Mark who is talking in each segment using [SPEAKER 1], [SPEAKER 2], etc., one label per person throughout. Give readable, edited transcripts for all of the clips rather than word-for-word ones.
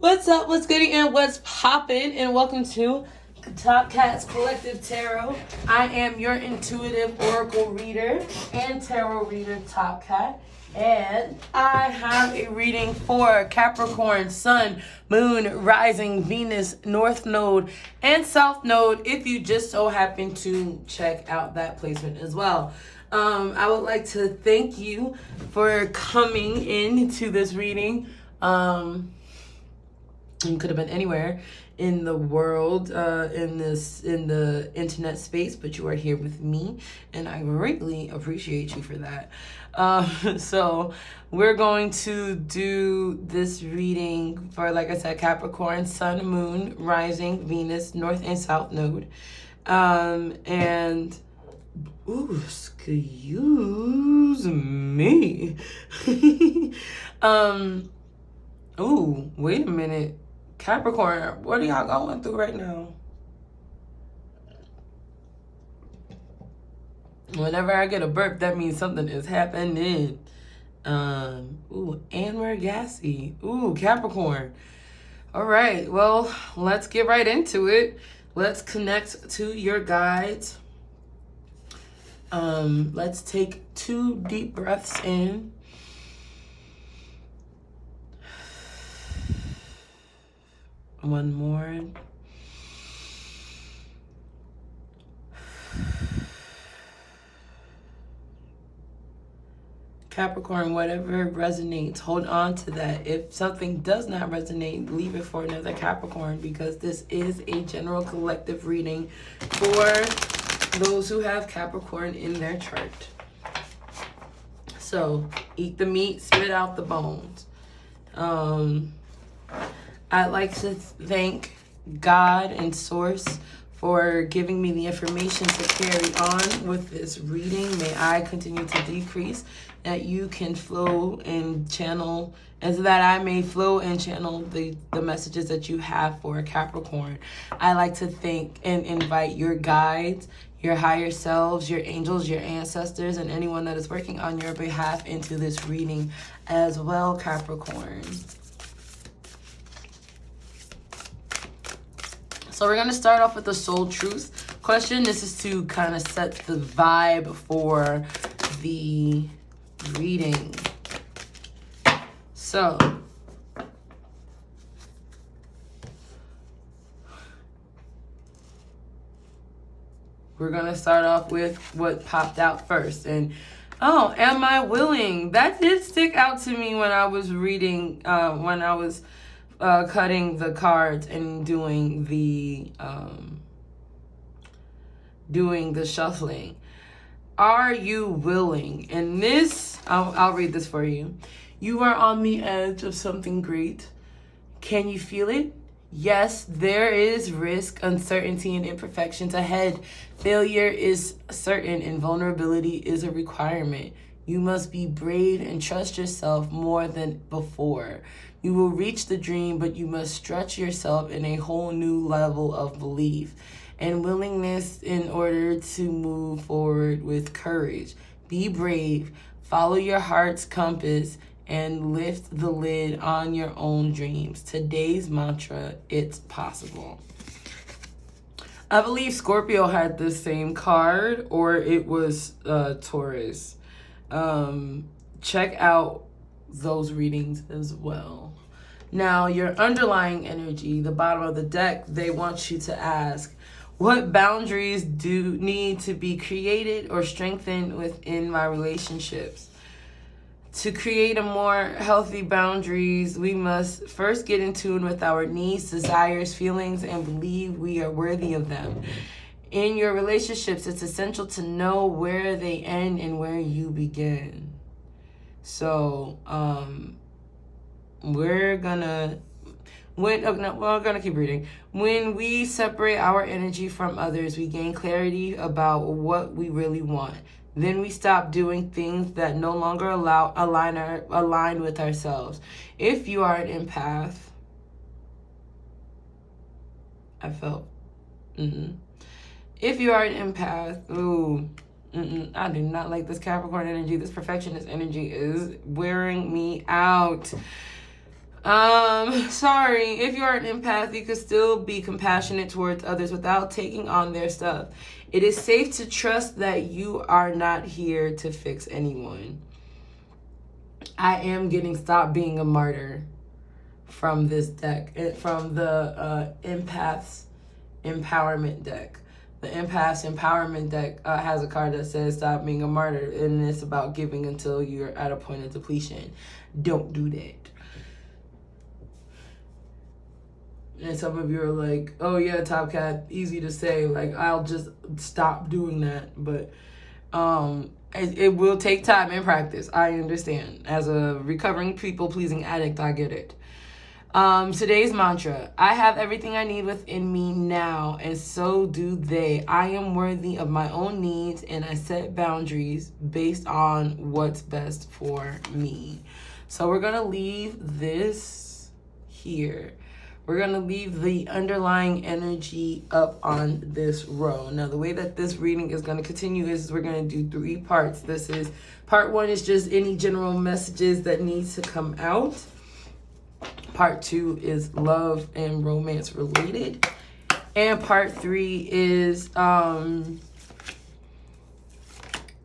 [SPEAKER 1] What's up, what's goody, and what's poppin'? And welcome to Top Cats Collective Tarot. I am your intuitive oracle reader and tarot reader, Top Cat. And I have a reading for Capricorn, Sun, Moon, Rising, Venus, North Node, and South Node if you just so happen to check out that placement as well. I would like to thank you for coming into this reading. You could have been anywhere in the world, in the internet space, but you are here with me, and I greatly appreciate you for that. So we're going to do this reading for, like I said, Capricorn, Sun, Moon, Rising, Venus, North and South Node. And ooh, excuse me. Ooh, wait a minute. Capricorn, what are y'all going through right now? Whenever I get a burp, that means something is happening. Ooh, and we're gassy. Ooh, Capricorn. All right, well, let's get right into it. Let's connect to your guides. Let's take 2 deep breaths in. One more. Capricorn, whatever resonates, hold on to that. If something does not resonate, leave it for another Capricorn, because this is a general collective reading for those who have Capricorn in their chart. So, eat the meat, spit out the bones. I'd like to thank God and Source for giving me the information to carry on with this reading. May I continue to decrease, that you can flow and channel, and so that I may flow and channel the messages that you have for Capricorn. I like to thank and invite your guides, your higher selves, your angels, your ancestors, and anyone that is working on your behalf into this reading as well, Capricorn. So we're going to start off with the soul truth question. This is to kind of set the vibe for the reading. So we're going to start off with what popped out first. And oh, am I willing? That did stick out to me when I was reading, when I was cutting the cards and doing the shuffling. Are you willing? And this, I'll read this for you. You are on the edge of something great. Can you feel it? Yes, there is risk, uncertainty, and imperfections ahead. Failure is certain and vulnerability is a requirement. You must be brave and trust yourself more than before. You will reach the dream, but you must stretch yourself in a whole new level of belief and willingness in order to move forward with courage. Be brave, follow your heart's compass, and lift the lid on your own dreams. Today's mantra, it's possible. I believe Scorpio had the same card, or it was Taurus. Check out those readings as well. Now, your underlying energy, the bottom of the deck, they want you to ask, what boundaries do need to be created or strengthened within my relationships? To create a more healthy boundaries, we must first get in tune with our needs, desires, feelings, and believe we are worthy of them. In your relationships, it's essential to know where they end and where you begin. So, we're gonna keep reading. When we separate our energy from others, we gain clarity about what we really want. Then we stop doing things that no longer align with ourselves. If you are an empath, If you are an empath, I do not like this Capricorn energy. This perfectionist energy is wearing me out. Sorry. If you are an empath, you could still be compassionate towards others without taking on their stuff. It is safe to trust that you are not here to fix anyone. I am getting Stop Being a Martyr from this deck, from the Empath's Empowerment deck. The Empath's Empowerment deck has a card that says Stop Being a Martyr, and it's about giving until you're at a point of depletion. Don't do that. And some of you are like, oh yeah, Top Cat, easy to say. Like, I'll just stop doing that. But it will take time and practice. I understand. As a recovering people-pleasing addict, I get it. Today's mantra: I have everything I need within me now, and so do they. I am worthy of my own needs, and I set boundaries based on what's best for me. So we're going to leave this here. We're going to leave the underlying energy up on this row. Now, the way that this reading is going to continue is we're going to do 3 parts. This is part 1 is just any general messages that needs to come out. Part 2 is love and romance related. And part 3 is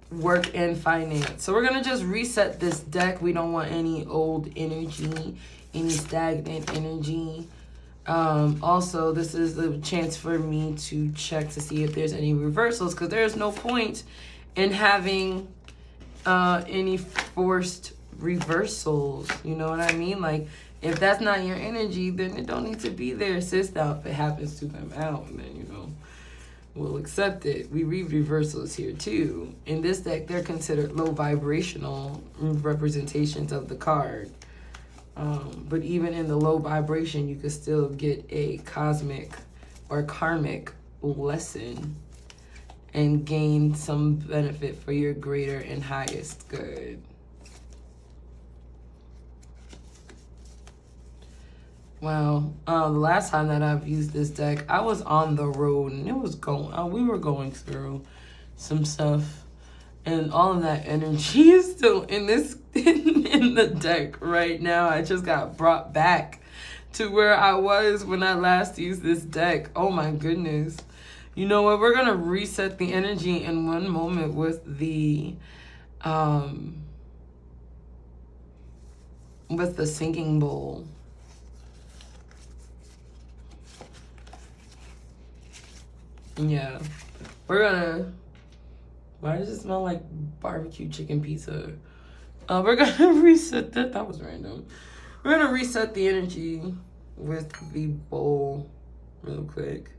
[SPEAKER 1] work and finance. So we're going to just reset this deck. We don't want any old energy, any stagnant energy. Also, this is the chance for me to check to see if there's any reversals, because there's no point in having any forced reversals. You know what I mean? Like, if that's not your energy, then it don't need to be there, sis. Now, if it happens to come out, then, you know, we'll accept it. We read reversals here, too. In this deck, they're considered low vibrational representations of the card. But even in the low vibration, you could still get a cosmic or karmic lesson and gain some benefit for your greater and highest good. Well, the last time that I've used this deck, I was on the road and it was we were going through some stuff. And all of that energy is still in this in the deck right now. I just got brought back to where I was when I last used this deck. Oh my goodness. You know what? We're gonna reset the energy in one moment with the singing bowl. Yeah. We're gonna... Why does it smell like barbecue chicken pizza? We're gonna reset that. That was random. We're gonna reset the energy with the bowl real quick.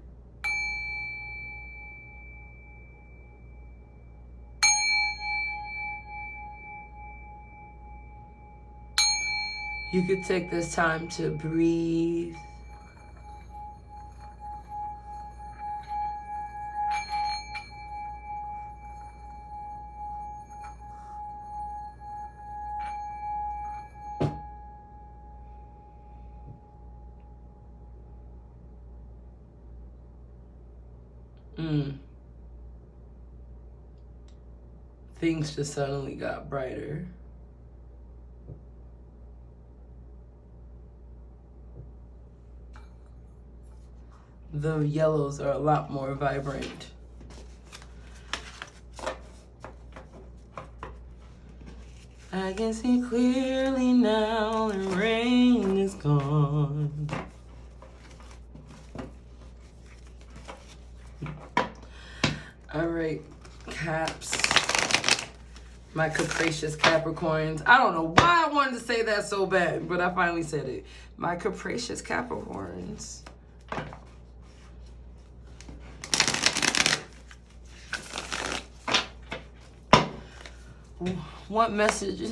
[SPEAKER 1] You could take this time to breathe. Things just suddenly got brighter. The yellows are a lot more vibrant. I can see clearly now the rain is gone. All right, Caps. My capricious Capricorns. I don't know why I wanted to say that so bad, but I finally said it. My capricious Capricorns. What message?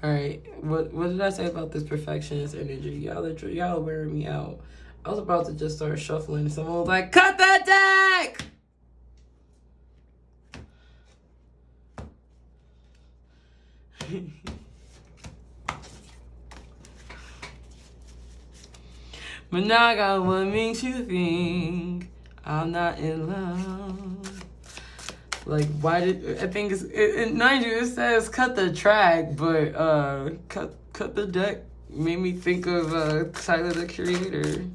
[SPEAKER 1] All right, what did I say about this perfectionist energy? Y'all are wearing me out. I was about to just start shuffling. Someone was like, cut that deck! But now I got what makes you think I'm not in love. Like, why did I think mind you, it says cut the track, but cut the deck made me think of Tyler the Creator.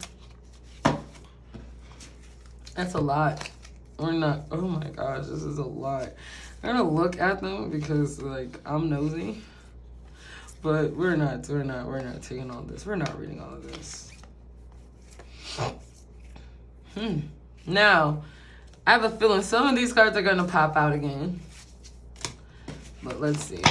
[SPEAKER 1] That's a lot. We're not. Oh my gosh, this is a lot. I'm gonna look at them because like I'm nosy, but we're not taking all this. We're not reading all of this. Now, I have a feeling some of these cards are gonna pop out again. But let's see.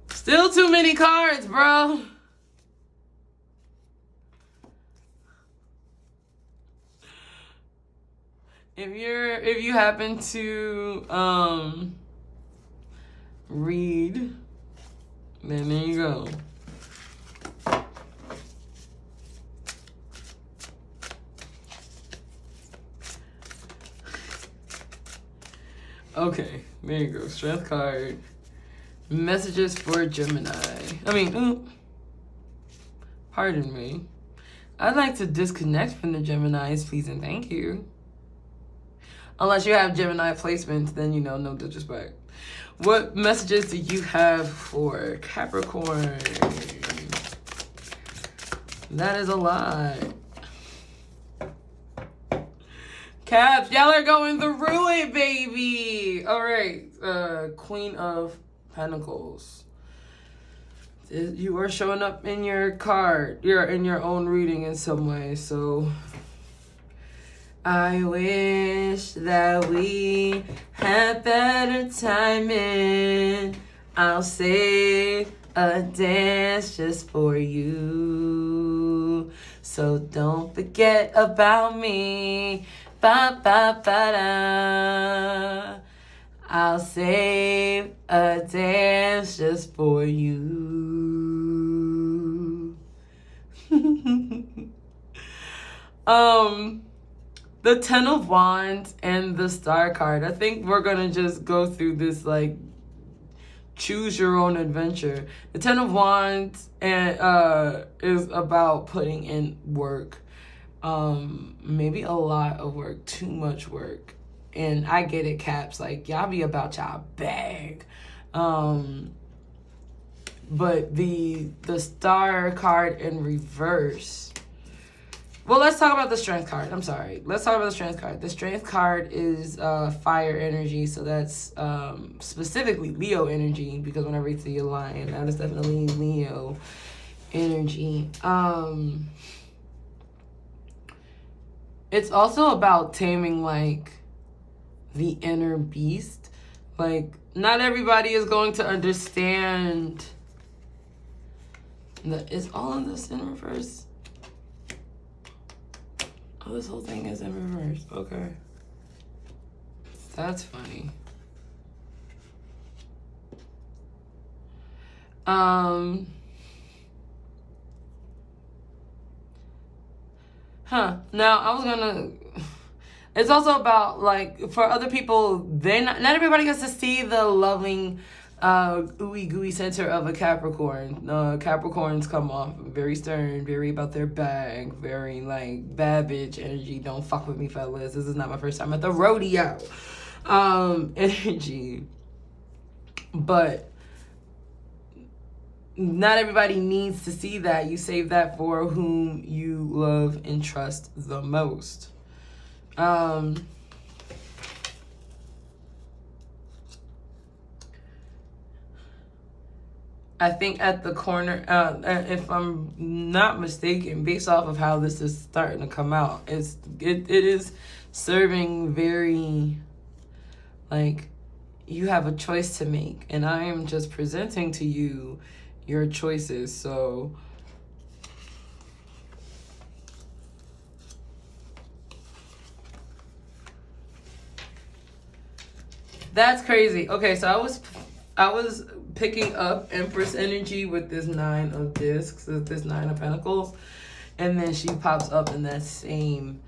[SPEAKER 1] Still too many cards, bro. If you happen to read, then there you go. Okay, there you go. Strength card. Messages for Gemini. Pardon me. I'd like to disconnect from the Geminis, please and thank you. Unless you have Gemini placements, then no disrespect. What messages do you have for Capricorn? That is a lot. Caps, y'all are going through it, baby. All right, Queen of Pentacles. You are showing up in your card. You're in your own reading in some way, so I wish that we had better timing. I'll save a dance just for you, so don't forget about me. Ba ba ba da. I'll save a dance just for you. The Ten of Wands and the Star card. I think we're gonna just go through this like choose your own adventure. The Ten of Wands and is about putting in work. Maybe a lot of work, too much work. And I get it, Caps. Like, y'all be about y'all bag. But the Star card in reverse. Well, let's talk about the Strength card. I'm sorry. Let's talk about the Strength card. The Strength card is fire energy. So that's specifically Leo energy. Because whenever you see a lion, that is definitely Leo energy. It's also about taming, like, the inner beast. Like, not everybody is going to understand. Is all of this in reverse? Oh, this whole thing is in reverse. Okay. That's funny. Now, I was gonna... It's also about, like, for other people, not everybody gets to see the loving, ooey gooey center of a Capricorn. Capricorns come off very stern, very about their bag, very, like, bad bitch energy. Don't fuck with me, fellas. This is not my first time at the rodeo. Energy. But not everybody needs to see that. You save that for whom you love and trust the most. I think at the corner, if I'm not mistaken, based off of how this is starting to come out, it is serving very, like, you have a choice to make, and I am just presenting to you your choices. So that's crazy. Okay, so I was picking up Empress energy with this Nine of Discs, this Nine of Pentacles, and then she pops up in that same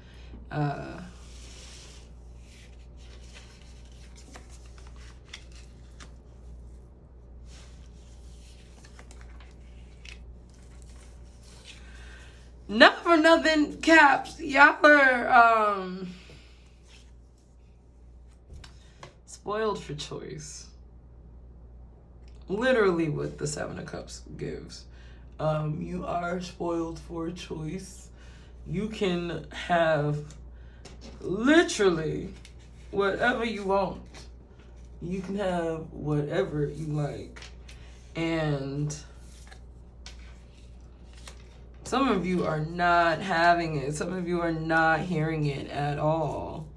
[SPEAKER 1] Not for nothing, Caps. Y'all are spoiled for choice. Literally what the Seven of Cups gives. You are spoiled for choice. You can have literally whatever you want. You can have whatever you like. And some of you are not having it. Some of you are not hearing it at all.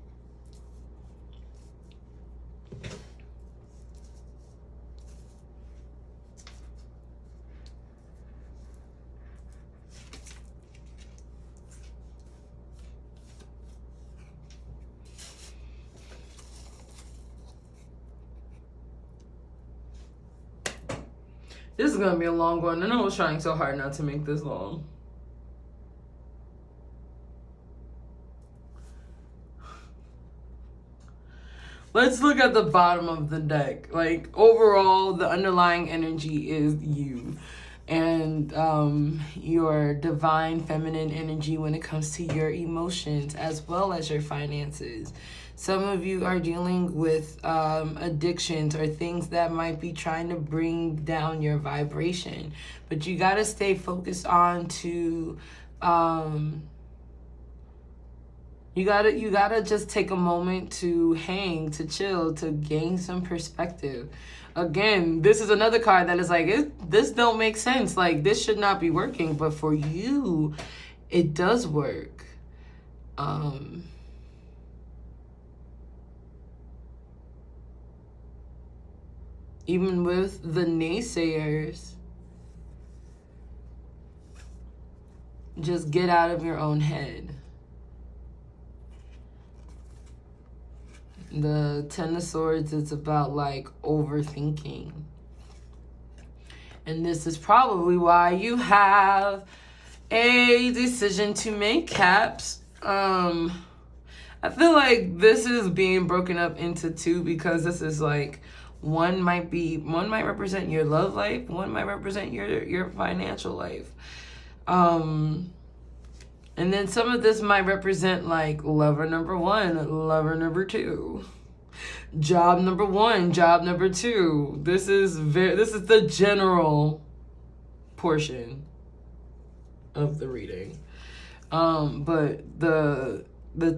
[SPEAKER 1] This is going to be a long one. I know I was trying so hard not to make this long. Let's look at the bottom of the deck. Like, overall, the underlying energy is you. And your divine feminine energy when it comes to your emotions as well as your finances. Some of you are dealing with addictions or things that might be trying to bring down your vibration. But you got to stay focused on to... You gotta just take a moment to hang, to chill, to gain some perspective. Again, this is another card that is like, this don't make sense. Like, this should not be working. But for you, it does work. Even with the naysayers, just get out of your own head. The Ten of Swords is about like overthinking. And this is probably why you have a decision to make, Caps. I feel like this is being broken up into two because this is like one might represent your love life, one might represent your financial life. And then some of this might represent like lover number one, lover number two, job number one, job number two. This is the general portion of the reading. But the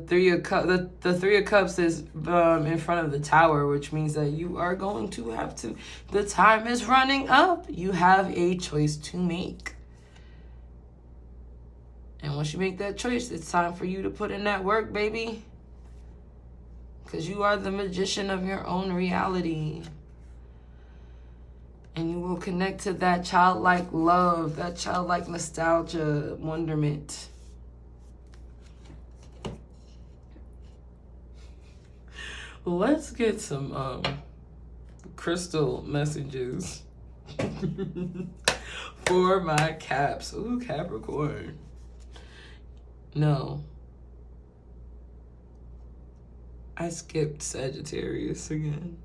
[SPEAKER 1] Three of Cups is in front of the Tower, which means that you are going to have to. The time is running up. You have a choice to make. And once you make that choice, it's time for you to put in that work, baby. Because you are the magician of your own reality. And you will connect to that childlike love, that childlike nostalgia, wonderment. Let's get some crystal messages for my Caps. Ooh, Capricorn. No. I skipped Sagittarius again.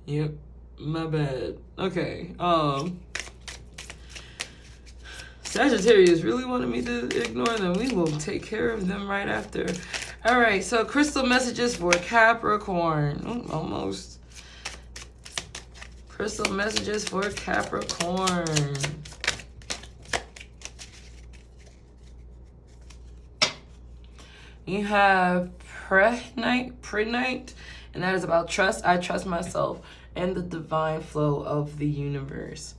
[SPEAKER 1] Yep, my bad. Okay, Sagittarius really wanted me to ignore them. We will take care of them right after. All right, so crystal messages for Capricorn. Ooh, almost. Crystal messages for Capricorn. You have Pre-Night, and that is about trust. I trust myself and the divine flow of the universe.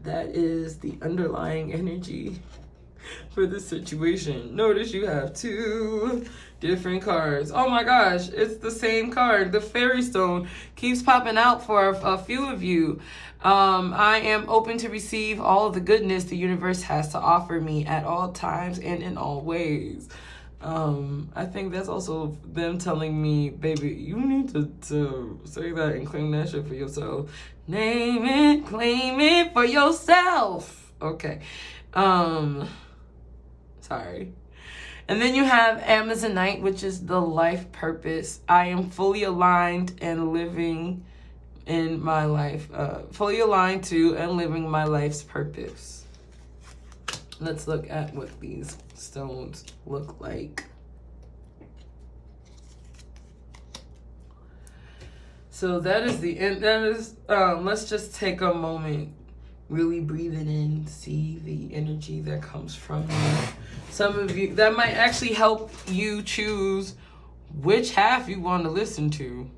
[SPEAKER 1] That is the underlying energy for this situation. Notice you have two different cards. Oh my gosh, it's the same card. The fairy stone keeps popping out for a few of you. I am open to receive all of the goodness the universe has to offer me at all times and in all ways. I think that's also them telling me, baby, you need to say that and claim that shit for yourself. Name it, claim it for yourself. Okay. Sorry. And then you have Amazonite, which is the life purpose. I am fully aligned and living in my life, fully aligned to and living my life's purpose. Let's look at what these stones look like. So that is the end. That is, let's just take a moment, really breathe it in, see the energy that comes from you. Some of you, that might actually help you choose which half you want to listen to.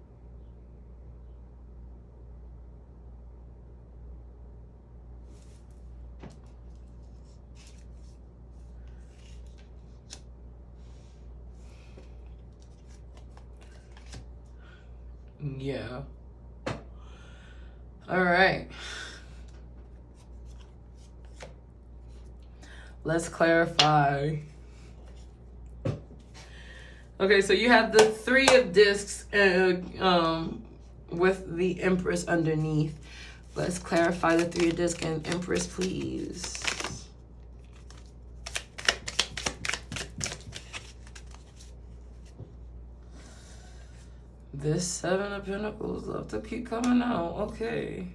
[SPEAKER 1] Yeah. All right. Let's clarify. Okay, so you have the Three of Discs with the Empress underneath. Let's clarify the Three of Discs and Empress, please. This Seven of Pentacles love to keep coming out. Okay.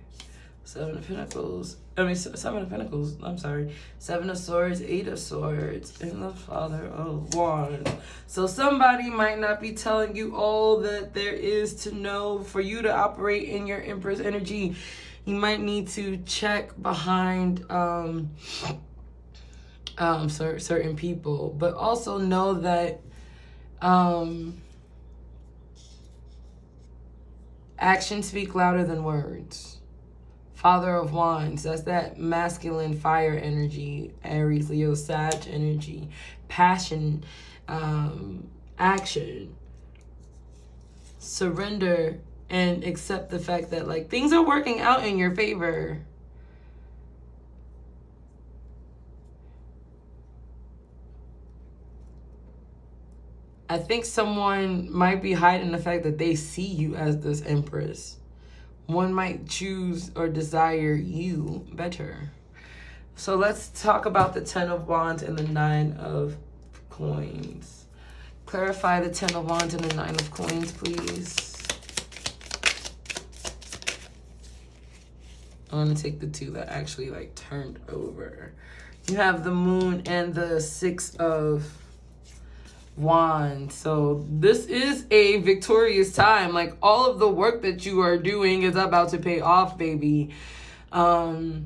[SPEAKER 1] Seven of Pentacles. Seven of Pentacles. I'm sorry. Seven of Swords, Eight of Swords, and the Father of Wands. So somebody might not be telling you all that there is to know for you to operate in your Empress energy. You might need to check behind certain people, but also know that actions speak louder than words. Father of Wands, that's that masculine fire energy, Aries, Leo, Sag energy, passion, action. Surrender and accept the fact that like things are working out in your favor. I think someone might be hiding the fact that they see you as this Empress. One might choose or desire you better. So let's talk about the Ten of Wands and the Nine of Coins. Clarify the Ten of Wands and the Nine of Coins, please. I'm going to take the two that actually like turned over. You have the Moon and the Six of Wands. So this is a victorious time. Like all of the work that you are doing is about to pay off, baby. Ten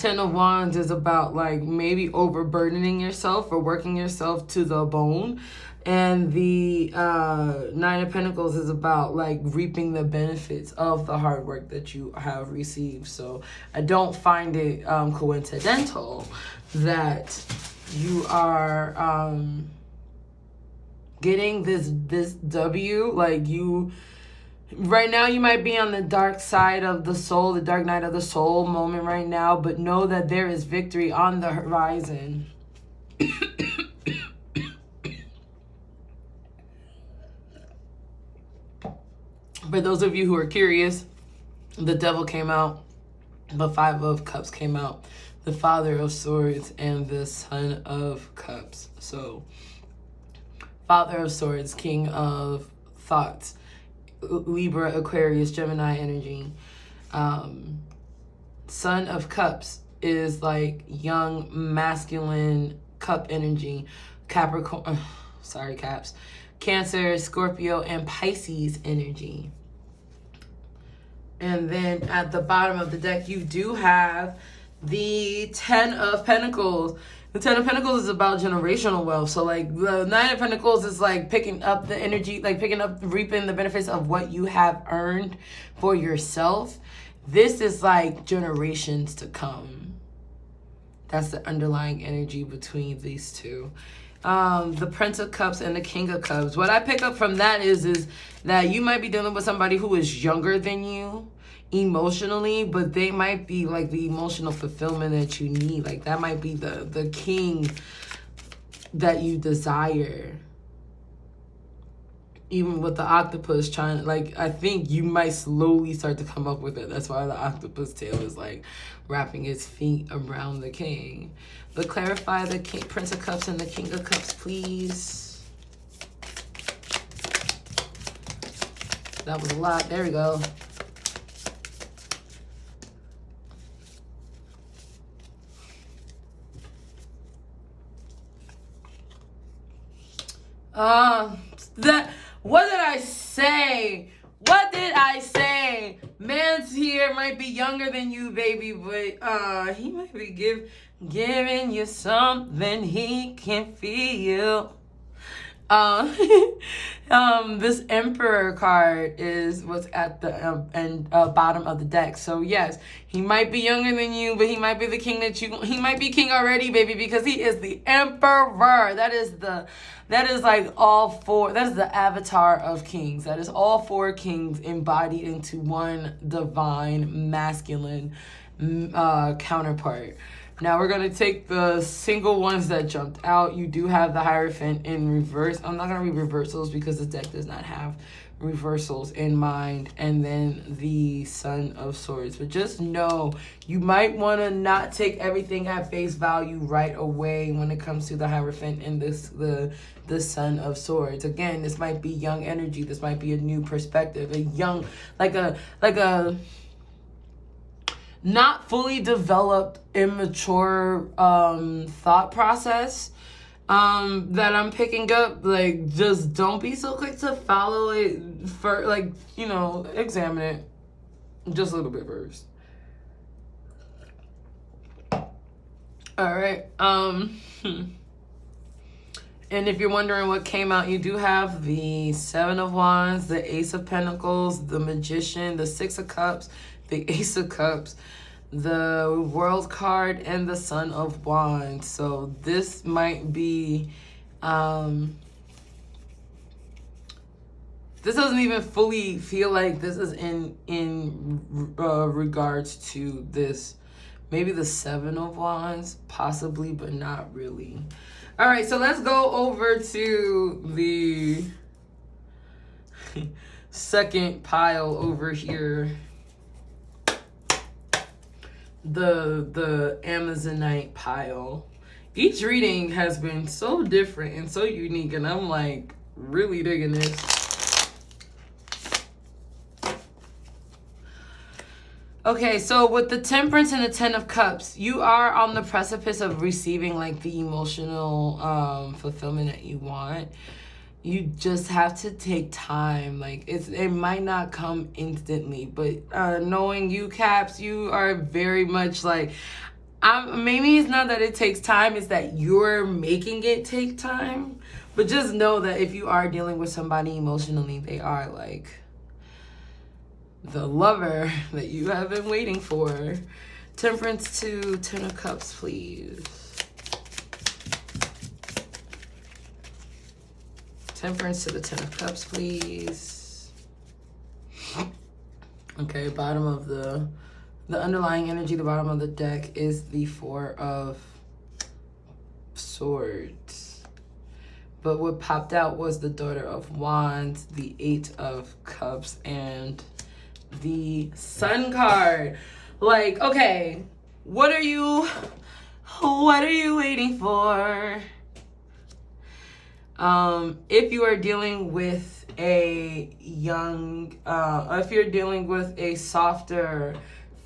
[SPEAKER 1] of Wands is about like maybe overburdening yourself or working yourself to the bone. And the Nine of Pentacles is about like reaping the benefits of the hard work that you have received. So I don't find it coincidental that you are getting this W. Like you right now, you might be on the dark side of the soul, the dark night of the soul moment right now, but know that there is victory on the horizon. For those of you who are curious, the Devil came out, the Five of Cups came out, the Father of Swords, and the Son of Cups. So Father of Swords, King of Thoughts, Libra, Aquarius, Gemini energy. Son of Cups is like young, masculine cup energy. Capricorn, sorry, Caps. Cancer, Scorpio, and Pisces energy. And then at the bottom of the deck, you do have the Ten of Pentacles. The Ten of Pentacles is about generational wealth. So like the Nine of Pentacles is like picking up the energy, like picking up, reaping the benefits of what you have earned for yourself. This is like generations to come. That's the underlying energy between these two. The Prince of Cups and the King of Cups. What I pick up from that is that you might be dealing with somebody who is younger than you emotionally, but they might be like the emotional fulfillment that you need. Like that might be the king that you desire. Even with the octopus trying, like, I think you might slowly start to come up with it. That's why the octopus tail is like wrapping its feet around the king. But clarify the King, Prince of Cups and the King of Cups, please. That was a lot. There we go. That, what did I say? What did I say? Man's here, might be younger than you, baby, but he might be giving you something he can feel. This Emperor card is what's at the bottom of the deck. So yes, he might be younger than you, but he might be the king he might be king already, baby, because he is the Emperor. That is like all four. That is the avatar of kings. That is all four kings embodied into one divine masculine counterpart. Now we're going to take the single ones that jumped out. You do have the Hierophant in reverse. I'm not going to read reversals because the deck does not have reversals in mind. And then the Son of Swords. But just know, you might want to not take everything at face value right away when it comes to the Hierophant and the Son of Swords. Again, this might be young energy. This might be a new perspective. A young, like a not fully developed, immature thought process that I'm picking up. Like, just don't be so quick to follow it for, like, you know, examine it just a little bit first. All right. And if you're wondering what came out, you do have the Seven of Wands, the Ace of Pentacles, the Magician, the Six of Cups, the Ace of Cups, the World card, and the Son of Wands. So this might be, this doesn't even fully feel like this is in regards to this. Maybe the Seven of Wands, possibly, but not really. All right, so let's go over to the second pile over here. The Amazonite pile. Each reading has been so different and so unique, and I'm like really digging this. Okay, so with the Temperance and the Ten of Cups, you are on the precipice of receiving like the emotional fulfillment that you want. You just have to take time. Like, it might not come instantly, but knowing you, Caps, you are very much like, maybe it's not that it takes time, it's that you're making it take time. But just know that if you are dealing with somebody emotionally, they are like the lover that you have been waiting for. Temperance to Ten of Cups, please. Temperance to the Ten of Cups, please. Okay, bottom of the underlying energy, the bottom of the deck is the Four of Swords. But what popped out was the Daughter of Wands, the Eight of Cups, and the Sun card. Like, okay, what are you waiting for? If you are dealing with a young, if you're dealing with a softer,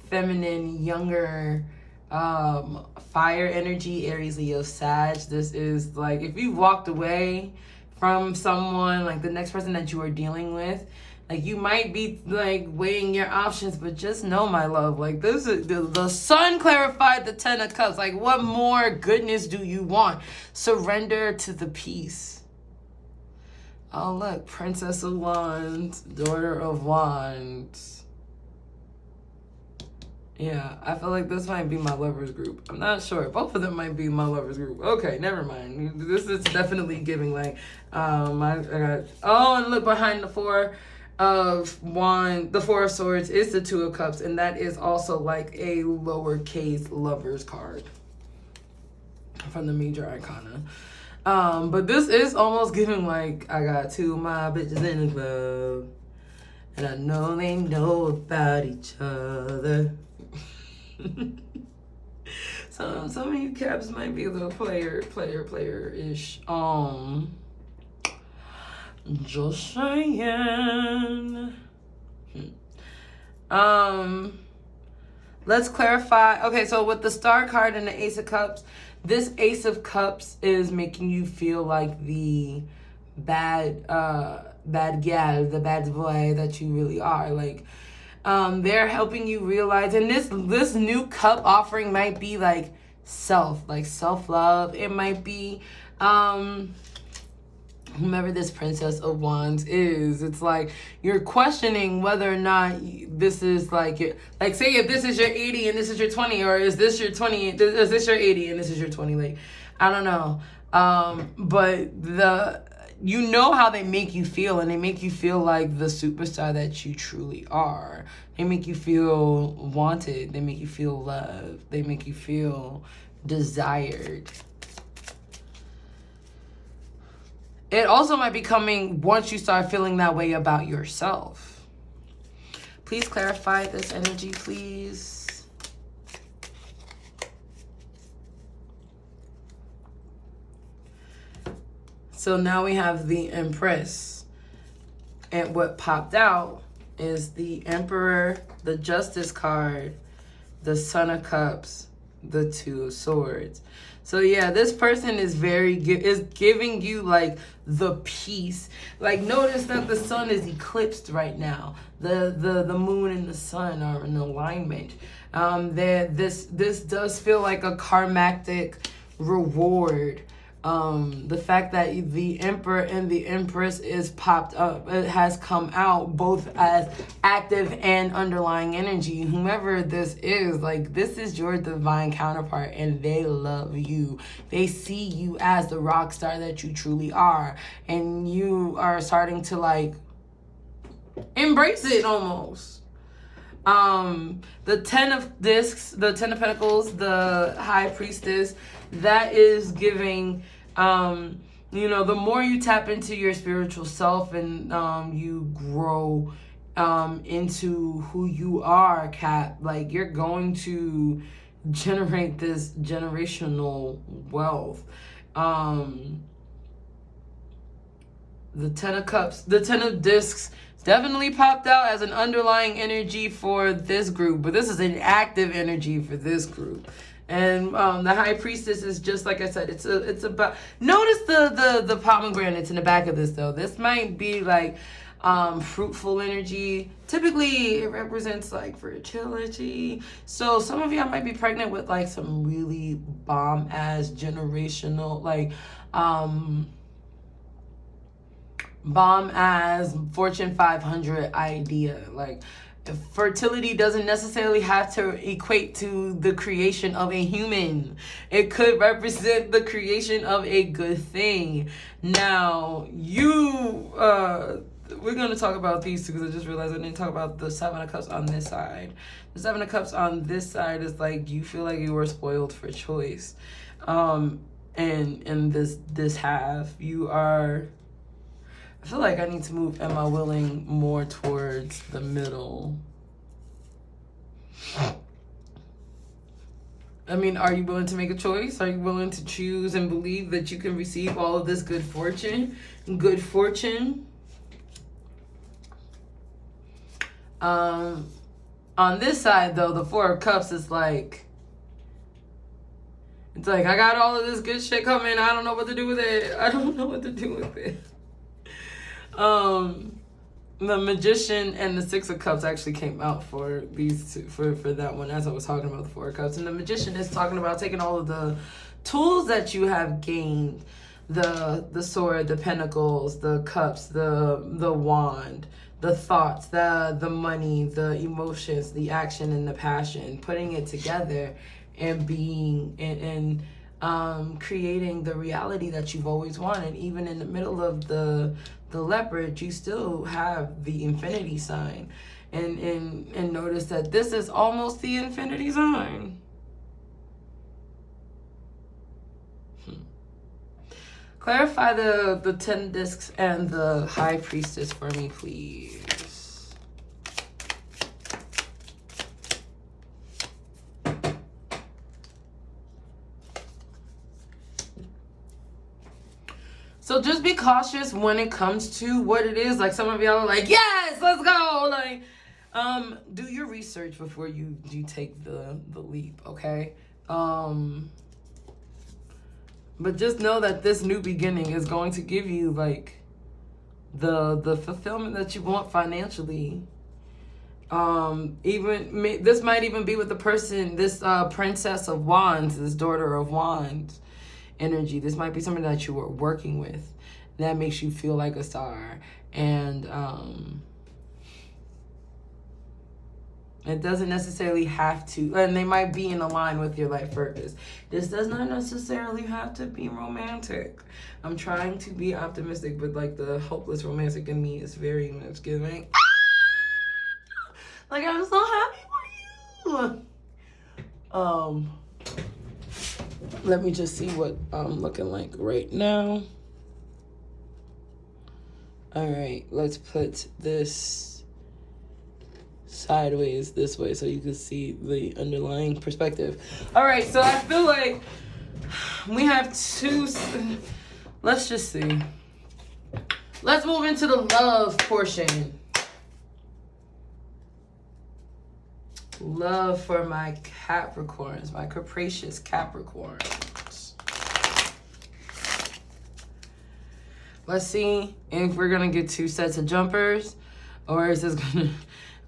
[SPEAKER 1] feminine, younger, fire energy, Aries, Leo, Sag, this is like, if you walked away from someone, like the next person that you are dealing with, like you might be like weighing your options, but just know, my love, like this is the Sun clarified the Ten of Cups. Like, what more goodness do you want? Surrender to the peace. Oh, look, Princess of Wands, Daughter of Wands. Yeah, I feel like this might be my lovers group. I'm not sure. Both of them might be my lovers group. Okay, never mind. This is definitely giving like, I got, oh, and look, behind the Four of Wands, the Four of Swords is the Two of Cups, and that is also like a lowercase lovers card from the major arcana. But this is almost giving like, I got two of my bitches in the club, and I know they know about each other. So some of you Caps might be a little player-ish. Just saying. Let's clarify. Okay, so with the Star card and the Ace of Cups, this Ace of Cups is making you feel like the bad gal, the bad boy that you really are. Like, they're helping you realize, and this new cup offering might be like self-love. It might be whomever this Princess of Wands is. It's like you're questioning whether or not this is like say if this is your 80 and this is your 20, or is this your 20, is this your 80 and this is your 20? Like, I don't know. But you know how they make you feel, and they make you feel like the superstar that you truly are. They make you feel wanted. They make you feel loved. They make you feel desired. It also might be coming once you start feeling that way about yourself. Please clarify this energy, please. So now we have the Empress. And what popped out is the Emperor, the Justice card, the Son of Cups, the Two of Swords. So yeah, this person is giving you like the peace. Like, notice that the sun is eclipsed right now. The moon and the sun are in alignment. This does feel like a karmatic reward. The fact that the Emperor and the Empress is popped up, it has come out both as active and underlying energy. Whomever this is, like, this is your divine counterpart, and they love you. They see you as the rock star that you truly are, and you are starting to like embrace it almost. The 10 of discs, the 10 of pentacles, the High Priestess, that is giving, you know, the more you tap into your spiritual self and you grow into who you are, Cap, like, you're going to generate this generational wealth. The 10 of Cups, the 10 of Discs definitely popped out as an underlying energy for this group, but this is an active energy for this group. And the High Priestess is just like I said, it's about, notice the pomegranates in the back of this though. This might be like fruitful energy. Typically it represents like fertility. So some of y'all might be pregnant with like some really bomb ass generational, like bomb ass Fortune 500 idea. Like, fertility doesn't necessarily have to equate to the creation of a human. It could represent the creation of a good thing. Now, we're going to talk about these two because I just realized I didn't talk about the 7 of Cups on this side. The 7 of Cups on this side is like you feel like you were spoiled for choice. And in this half, you are... I feel like I need to move Am I Willing more towards the middle. I mean, are you willing to make a choice? Are you willing to choose and believe that you can receive all of this good fortune? Good fortune. On this side, though, the 4 of Cups is like... It's like, I got all of this good shit coming. I don't know what to do with it. I don't know what to do with it. The Magician and the 6 of Cups actually came out for these two, for that one, as I was talking about the 4 of Cups. And the Magician is talking about taking all of the tools that you have gained, the sword, the pentacles, the cups, the wand, the thoughts, the money, the emotions, the action, and the passion, putting it together and being and creating the reality that you've always wanted. Even in the middle of the Leopard, you still have the infinity sign, and notice that this is almost the infinity sign. Clarify the 10 discs and the High Priestess for me, please. So just be cautious when it comes to what it is. Like, some of y'all are like, yes, let's go. Like, do your research before you take the leap, okay? But just know that this new beginning is going to give you, like, the fulfillment that you want financially. This might even be with the person, this Princess of Wands, this Daughter of Wands energy. This might be something that you are working with that makes you feel like a star. And it doesn't necessarily have to, and they might be in line with your life purpose. This does not necessarily have to be romantic. I'm trying to be optimistic, but like the hopeless romantic in me is very much giving. Like, I'm so happy for you. Let me just see what I'm looking like right now. All right, let's put this sideways this way so you can see the underlying perspective. All right, so I feel like we have two. Let's just see. Let's move into the love portion. Love for my Capricorns, my capricious Capricorns. Let's see if we're gonna get two sets of jumpers, or is it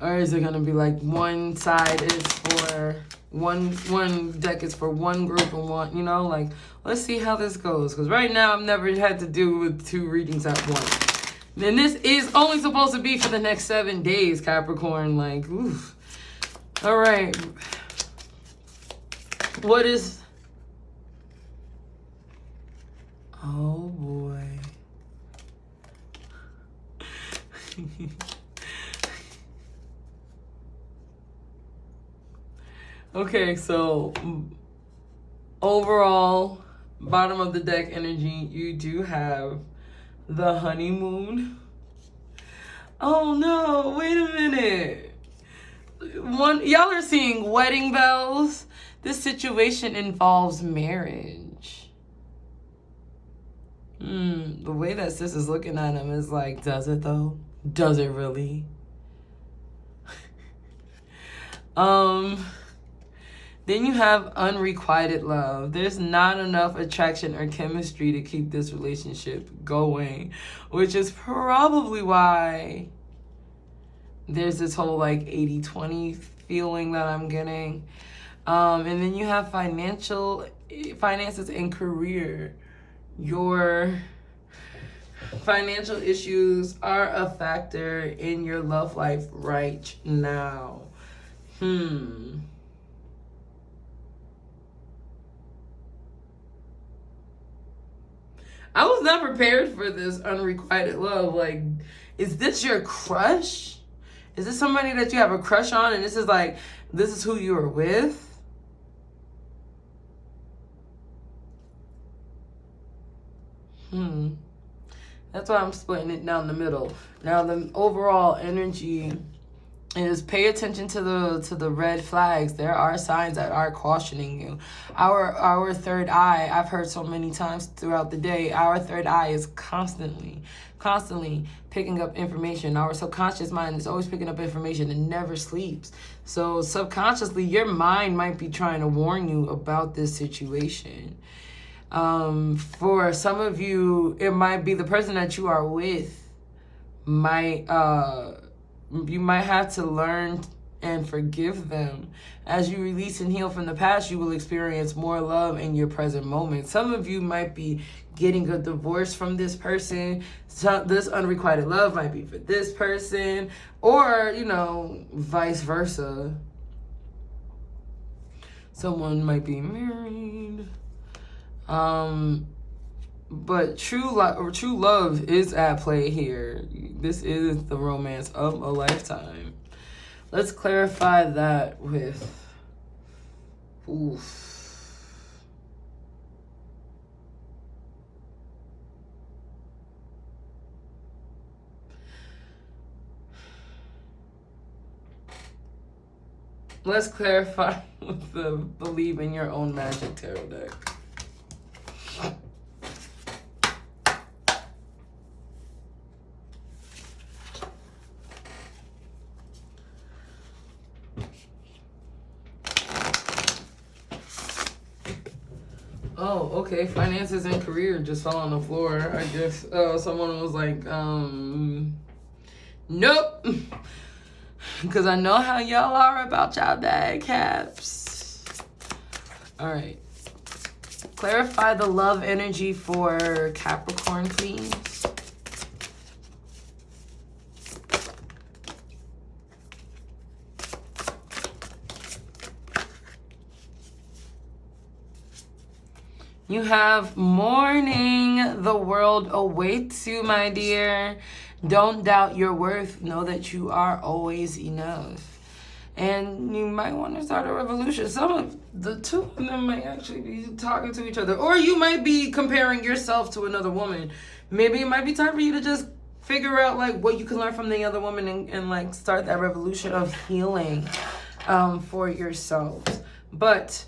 [SPEAKER 1] gonna be like one side is for one deck is for one group and one, you know, like, let's see how this goes. Because right now I've never had to do with two readings at once. And this is only supposed to be for the next 7 days, Capricorn. Like, oof. All right. What is... Oh, boy. Okay, so overall, bottom of the deck energy, you do have the honeymoon. Oh, no. Wait a minute. Y'all are seeing wedding bells. This situation involves marriage. The way that sis is looking at him is like, does it though? Does it really? Then you have unrequited love. There's not enough attraction or chemistry to keep this relationship going, which is probably why there's this whole like 80-20 feeling that I'm getting. And then you have finances and career. Your financial issues are a factor in your love life right now. I was not prepared for this unrequited love. Like, is this your crush? Is this somebody that you have a crush on and this is who you are with? That's why I'm splitting it down the middle. Now the overall energy is pay attention to the red flags. There are signs that are cautioning you. Our third eye, I've heard so many times throughout the day, our third eye is constantly picking up information. Our subconscious mind is always picking up information and never sleeps. So subconsciously, your mind might be trying to warn you about this situation. For some of you, it might be the person that you are with you might have to learn and forgive them. As you release and heal from the past, you will experience more love in your present moment. Some of you might be getting a divorce from this person. This unrequited love might be for this person, or, vice versa. Someone might be married. But true love is at play here. This is the romance of a lifetime. Let's clarify that with... Let's clarify with the Believe in Your Own Magic tarot deck. Oh, okay. Finances and career just fell on the floor. I guess someone was like, nope. Because I know how y'all are about y'all bad caps. All right. Clarify the love energy for Capricorn, please. You have morning. The world awaits you, my dear. Don't doubt your worth. Know that you are always enough. And you might want to start a revolution. Some of the two of them might actually be talking to each other. Or you might be comparing yourself to another woman. Maybe it might be time for you to just figure out like what you can learn from the other woman and like start that revolution of healing for yourselves. But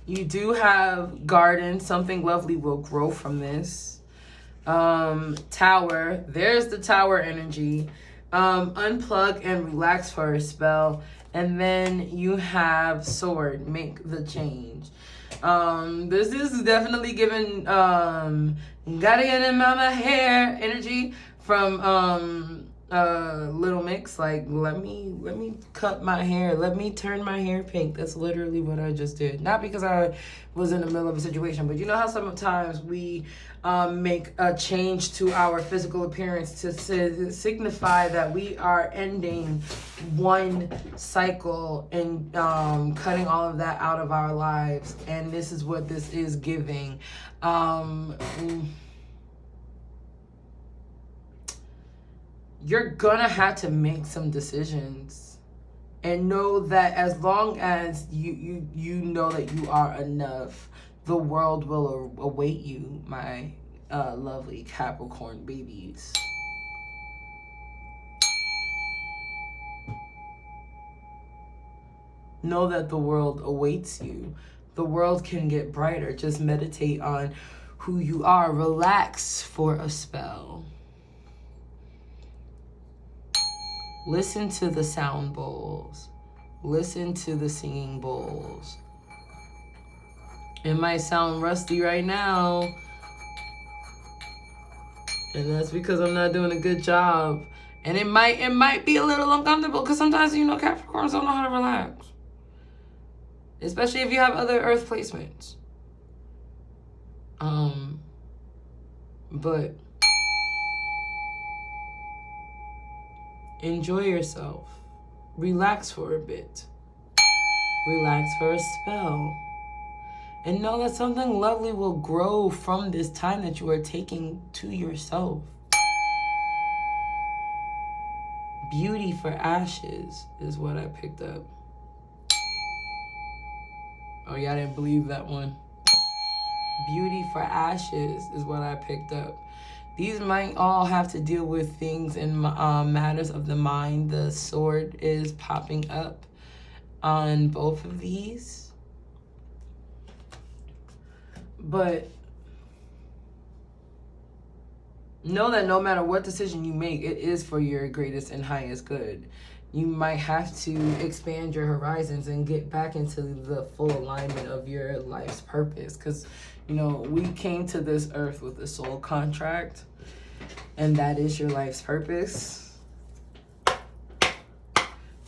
[SPEAKER 1] you do have garden. Something lovely will grow from this. Tower. There's the tower energy. Unplug and relax for a spell. And then you have sword. Make the change. This is definitely giving gotta get in my hair energy from Little Mix. Like, let me cut my hair, let me turn my hair pink. That's literally what I just did. Not because I was in the middle of a situation, but you know how sometimes we make a change to our physical appearance to signify that we are ending one cycle and cutting all of that out of our lives. And this is what this is giving. You're gonna have to make some decisions and know that as long as you know that you are enough, the world will await you, my lovely Capricorn babies. Know that the world awaits you. The world can get brighter. Just meditate on who you are. Relax for a spell. Listen to the sound bowls. Listen to the singing bowls. It might sound rusty right now. And that's because I'm not doing a good job. And it might be a little uncomfortable because sometimes, you know, Capricorns don't know how to relax. Especially if you have other earth placements. But enjoy yourself. Relax for a bit. Relax for a spell. And know that something lovely will grow from this time that you are taking to yourself. Beauty for ashes is what I picked up. Oh, y'all didn't believe that one. Beauty for ashes is what I picked up. These might all have to deal with things in matters of the mind. The sword is popping up on both of these. But know that no matter what decision you make, it is for your greatest and highest good. You might have to expand your horizons and get back into the full alignment of your life's purpose. Because, you know, we came to this earth with a soul contract, and that is your life's purpose.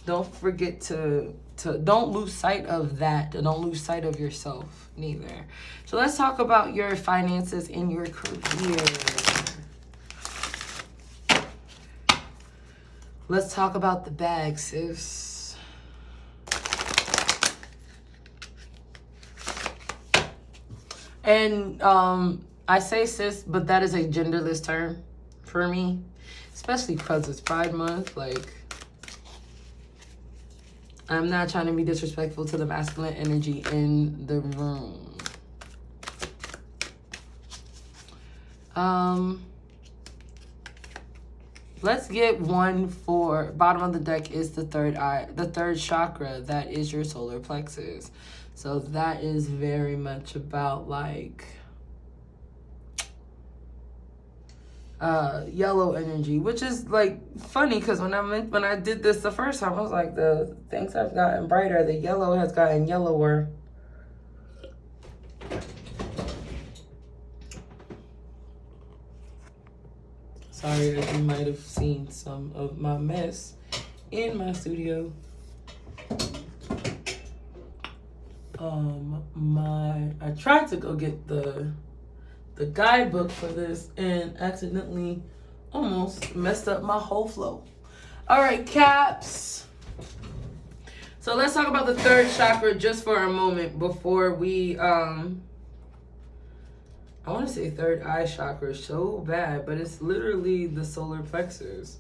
[SPEAKER 1] Don't forget to don't lose sight of that. Don't lose sight of yourself neither. So let's talk about your finances and your career. Let's talk about the bag, sis. And I say sis, but that is a genderless term for me, especially because it's Pride Month. Like, I'm not trying to be disrespectful to the masculine energy in the room. Let's get one for bottom of the deck is the third eye, the third chakra. That is your solar plexus. So that is very much about like yellow energy, which is like funny because when I did this the first time, I was like, the things have gotten brighter, the yellow has gotten yellower. Sorry, as you might have seen some of my mess in my studio. I tried to go get the guidebook for this and accidentally almost messed up my whole flow. All right, Caps. So let's talk about the third chakra just for a moment before we I want to say third eye chakra so bad, but it's literally the solar plexus.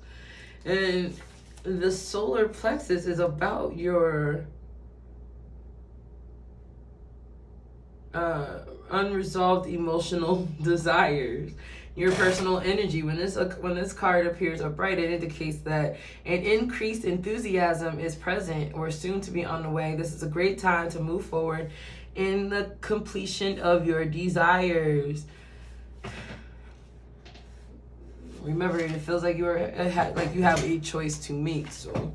[SPEAKER 1] And the solar plexus is about your unresolved emotional desires, your personal energy. When this card appears upright, it indicates that an increased enthusiasm is present or soon to be on the way. This is a great time to move forward in the completion of your desires. Remember, it feels like you have a choice to make. So,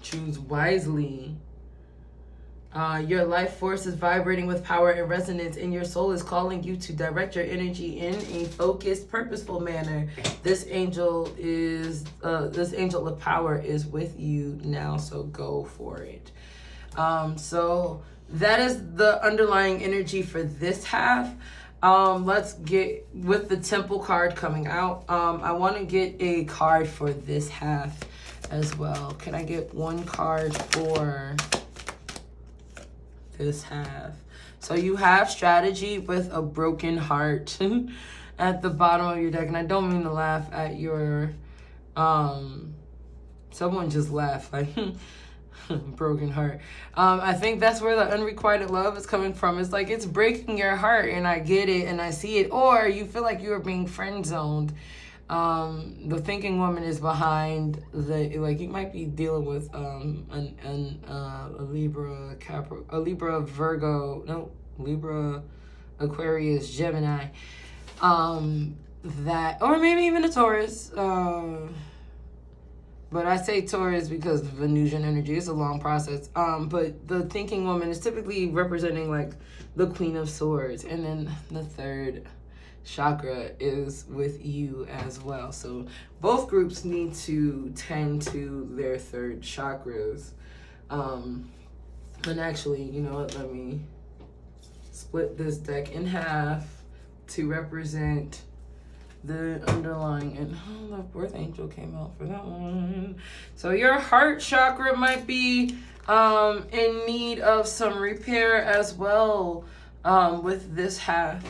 [SPEAKER 1] choose wisely. Your life force is vibrating with power and resonance, and your soul is calling you to direct your energy in a focused, purposeful manner. This angel of power is with you now, so go for it. So that is the underlying energy for this half. Let's get with the Temple card coming out. I want to get a card for this half as well. Can I get one card for this half? So you have strategy with a broken heart at the bottom of your deck. And I don't mean to laugh at your someone just laughed like broken heart. I think that's where the unrequited love is coming from. It's like it's breaking your heart, and I get it and I see it. Or you feel like you are being friend zoned. The thinking woman is behind you might be dealing with a Libra, Libra, Aquarius, Gemini, that, or maybe even a Taurus, but I say Taurus because of Venusian energy. It's a long process. But the thinking woman is typically representing like the Queen of Swords, and then the third chakra is with you as well. So both groups need to tend to their third chakras. And actually, you know what, let me split this deck in half to represent the underlying, and the fourth angel came out for that one. So your heart chakra might be in need of some repair as well with this half.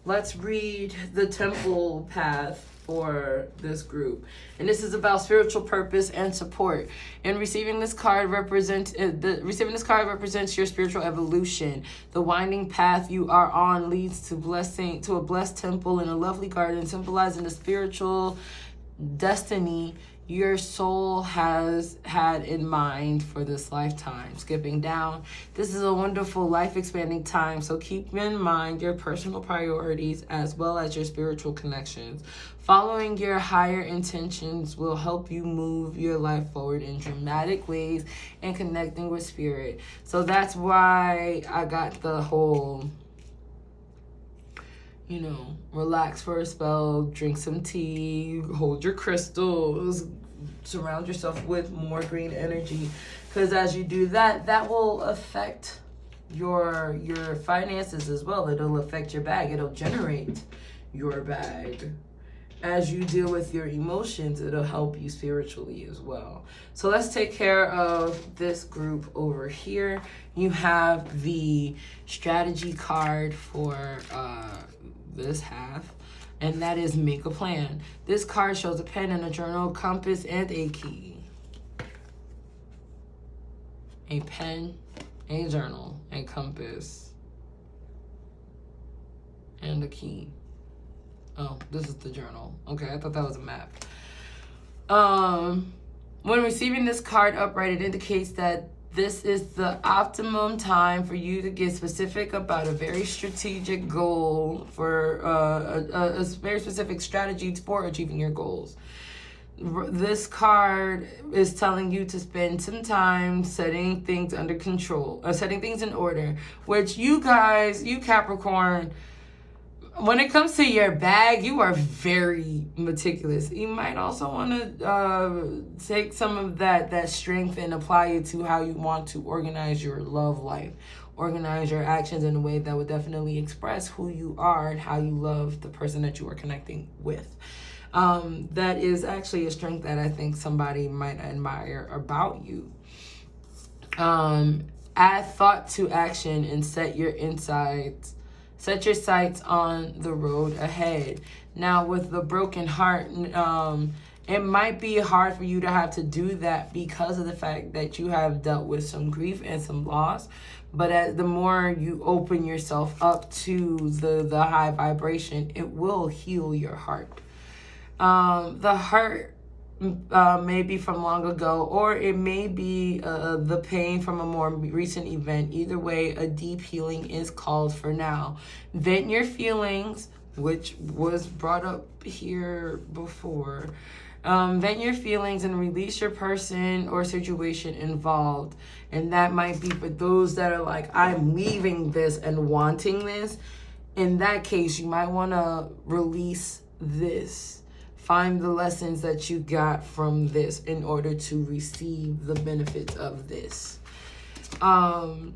[SPEAKER 1] Let's read the temple path for this group. And this is about spiritual purpose and support. And receiving this card represents your spiritual evolution. The winding path you are on leads to a blessed temple and a lovely garden, symbolizing the spiritual destiny your soul has had in mind for this lifetime. Skipping down, this is a wonderful life-expanding time, so keep in mind your personal priorities as well as your spiritual connections. Following your higher intentions will help you move your life forward in dramatic ways and connecting with spirit. So that's why I got the whole, relax for a spell, drink some tea, hold your crystals, surround yourself with more green energy. Because as you do that, that will affect your finances as well. It'll affect your bag. It'll generate your bag. As you deal with your emotions, it'll help you spiritually as well. So let's take care of this group over here. You have the strategy card for this half, and that is make a plan. This card shows a pen and a journal, compass, and a key. A pen, a journal, a compass, and a key. Oh, this is the journal. Okay, I thought that was a map. When receiving this card upright, it indicates that this is the optimum time for you to get specific about a very strategic goal for a very specific strategy for achieving your goals. this card is telling you to spend some time setting things under control, or setting things in order, which you guys, you Capricorn, when it comes to your bag, you are very meticulous. You might also want to take some of that strength and apply it to how you want to organize your love life, organize your actions in a way that would definitely express who you are and how you love the person that you are connecting with. That is actually a strength that I think somebody might admire about you. Add thought to action and set your sights on the road ahead. Now, with the broken heart, it might be hard for you to have to do that because of the fact that you have dealt with some grief and some loss. But the more you open yourself up to the high vibration, it will heal your heart. The hurt may be from long ago, or it may be the pain from a more recent event. Either way, a deep healing is called for now. Vent your feelings, which was brought up here before. Vent your feelings and release your person or situation involved. And that might be for those that are like, I'm leaving this and wanting this. In that case, you might want to release this. Find the lessons that you got from this in order to receive the benefits of this. Open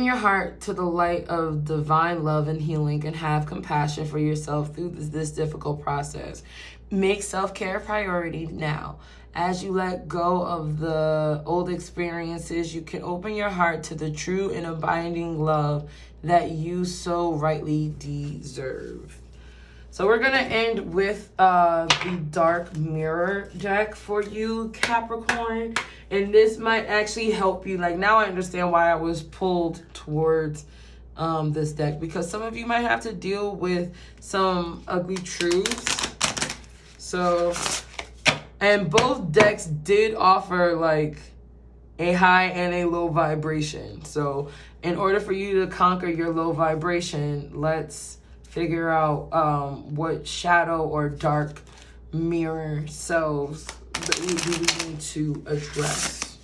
[SPEAKER 1] your heart to the light of divine love and healing, and have compassion for yourself through this difficult process. Make self-care a priority now. As you let go of the old experiences, you can open your heart to the true and abiding love that you so rightly deserve. So we're going to end with the Dark Mirror deck for you, Capricorn. And this might actually help you. Like, now I understand why I was pulled towards this deck. Because some of you might have to deal with some ugly truths. So, and both decks did offer, like, a high and a low vibration. So, in order for you to conquer your low vibration, let's figure out what shadow or dark mirror selves that we really need to address.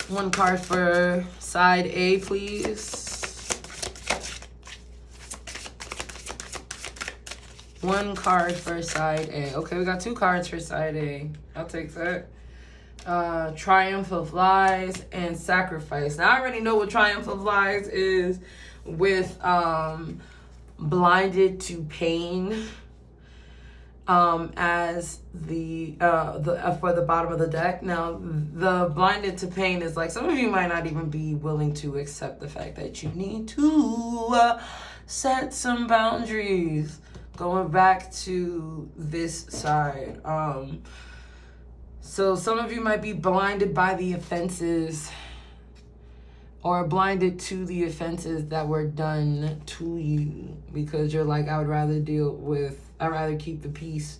[SPEAKER 1] One card for side A, please. One card for side A. Okay, we got 2 cards for side A. I'll take that. Triumph of Lies and Sacrifice. Now, I already know what Triumph of Lies is with Blinded to Pain as the for the bottom of the deck. Now, the Blinded to Pain is like, some of you might not even be willing to accept the fact that you need to set some boundaries. Going back to this side. So some of you might be blinded by the offenses, or blinded to the offenses that were done to you, because you're like, I'd rather keep the peace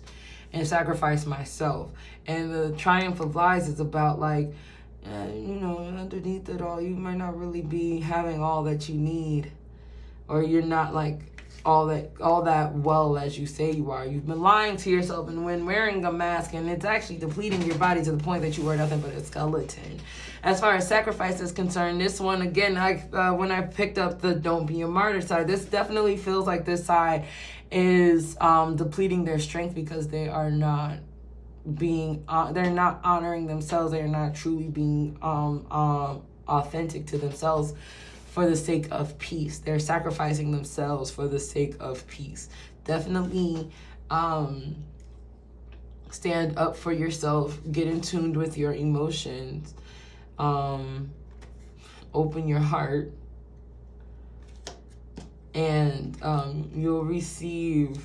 [SPEAKER 1] and sacrifice myself. And the Triumph of Lies is about, like, underneath it all, you might not really be having all that you need, or you're not like all that well as you say you are. You've been lying to yourself, and when wearing a mask, and it's actually depleting your body to the point that you are nothing but a skeleton. As far as sacrifice is concerned, this one, again, when I picked up the Don't Be a Martyr side, this definitely feels like this side is depleting their strength, because they are not they're not honoring themselves. They are not truly being authentic to themselves for the sake of peace. They're sacrificing themselves for the sake of peace. Definitely stand up for yourself. Get in tune with your emotions. Open your heart. And you'll receive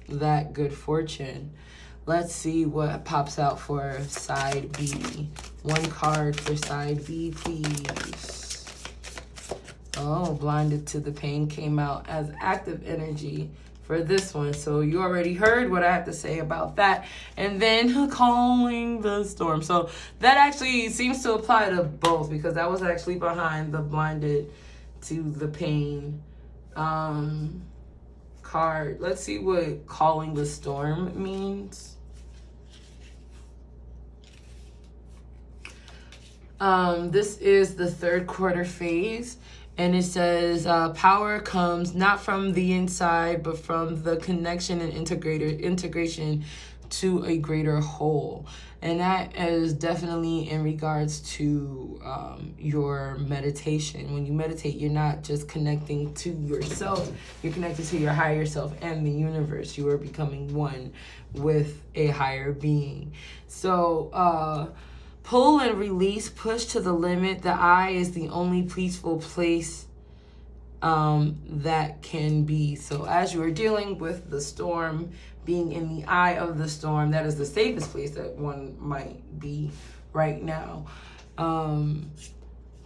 [SPEAKER 1] that good fortune. Let's see what pops out for side B. One card for side B, please. Oh, Blinded to the Pain came out as active energy for this one. So you already heard what I have to say about that. And then Calming the Storm. So that actually seems to apply to both, because that was actually behind the Blinded to the Pain card. Let's see what calling the storm means. This is the third quarter phase, and it says power comes not from the inside, but from the connection and integration to a greater whole. And that is definitely in regards to your meditation. When you meditate, you're not just connecting to yourself, you're connected to your higher self and the universe. You are becoming one with a higher being. So pull and release, push to the limit. The eye is the only peaceful place that can be. So as you are dealing with the storm, being in the eye of the storm, that is the safest place that one might be right now.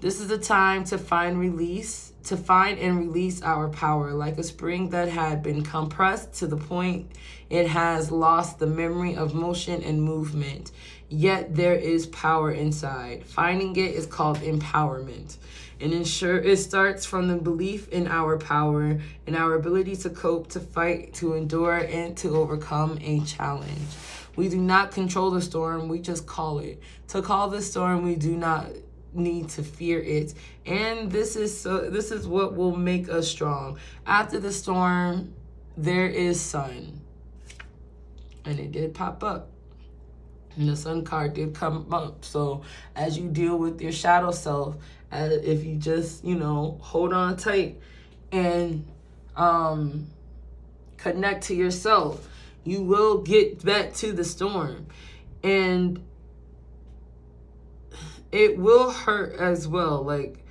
[SPEAKER 1] This is the time to find and release our power, like a spring that had been compressed to the point it has lost the memory of motion and movement. Yet there is power inside. Finding it is called empowerment. And it starts from the belief in our power, in our ability to cope, to fight, to endure, and to overcome a challenge. We do not control the storm, we just call it. To call the storm, we do not need to fear it. And this is what will make us strong. After the storm, there is sun. And it did pop up. And the sun card did come up. So as you deal with your shadow self, if you just, hold on tight and connect to yourself, you will get back to the storm. And it will hurt as well. Like,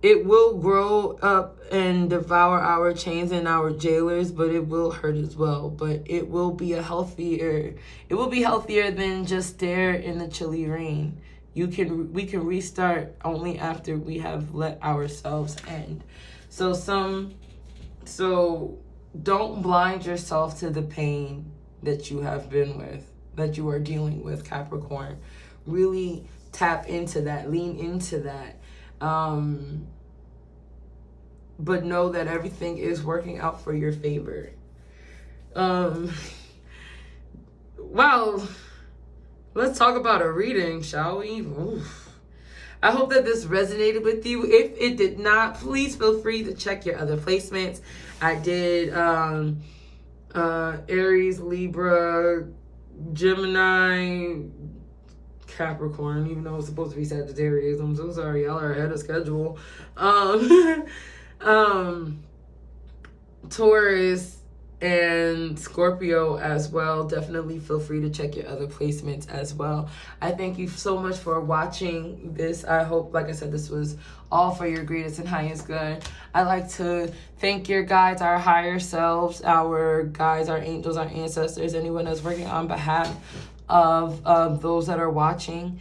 [SPEAKER 1] it will grow up and devour our chains and our jailers, but it will hurt as well. But it will be healthier than just stare in the chilly rain. We can restart only after we have let ourselves end. So don't blind yourself to the pain that you have been with, that you are dealing with, Capricorn. Really tap into that, lean into that. But know that everything is working out for your favor. Wow. Let's talk about a reading, shall we? Oof. I hope that this resonated with you. If it did not, please feel free to check your other placements. I did Aries, Libra, Gemini, Capricorn, even though it's supposed to be Sagittarius. I'm so sorry, y'all are ahead of schedule. Taurus and Scorpio as well. Definitely feel free to check your other placements as well. I thank you so much for watching this. I hope, like I said, this was all for your greatest and highest good. I like to thank your guides, our higher selves, our guides, our angels, our ancestors, anyone that's working on behalf of those that are watching.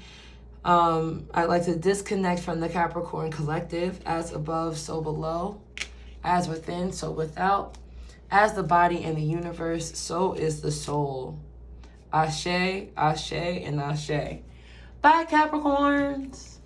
[SPEAKER 1] I'd like to disconnect from the Capricorn collective. As above, so below. As within, so without. As the body and the universe, so is the soul. Ashe, Ashe, and Ashe. Bye, Capricorns.